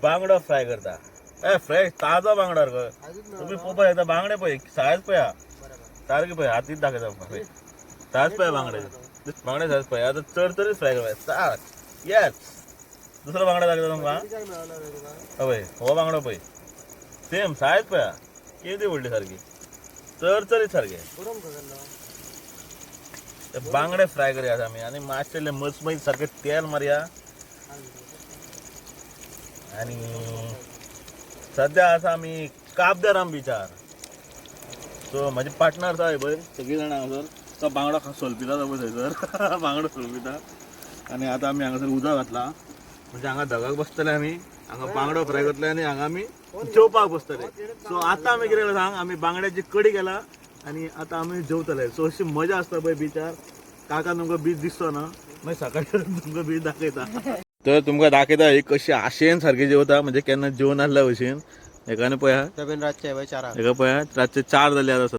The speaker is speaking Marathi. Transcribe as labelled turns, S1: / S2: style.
S1: बांगडो फ्राय करता. फ्रेश ताजो बांगडो रे. तुम्ही पोपा येता बांगडे पळय सायज पळया सारखे पळय हातीत दाखयता सायज पळया बांगडे सायज पळय. आता चड फ्राय करता येस. दुसरो बांगडो दाखयता तुमकां पळय हो बांगडो पळय सेम सायज पळया केदी व्हडली सारकी चड सारखे. बांगडे फ्राय करूया आम्ही आणि मातशेले मचमईत सारखे तेल मारया. आणि सध्या आसा आम्ही काबदे बिचार. सो माझे पार्टनर आसा पळय सगळीं जाणां हांगासर तो बांगडो सोलपिता तो पळय थंयसर बांगडो सोलपिता. आणि आता आमी हांगासर उदक घातला म्हणजे हांगा धगाक बसतले आमी हांगा बांगडो फ्राय करतले आणि हांगा आमी जेवपाक बसतले. सो आता आमी कितें केला सांग आमी बांगड्याची कडी केला आणि आता आमी जेवतले. सो अशी मजा असता पळय बिचार. काका तुमकां बीच दिसतो ना मागीर सकाळी तुमकां बीच दाखयता. तर तुमकां दाखयता ही कशी आशेन सारखी जेवता म्हणजे केन्ना जेवण नासल्या भशेन. एकाने पळया
S2: रातचे 4
S1: एका पळया रातचे 4 जाले आता.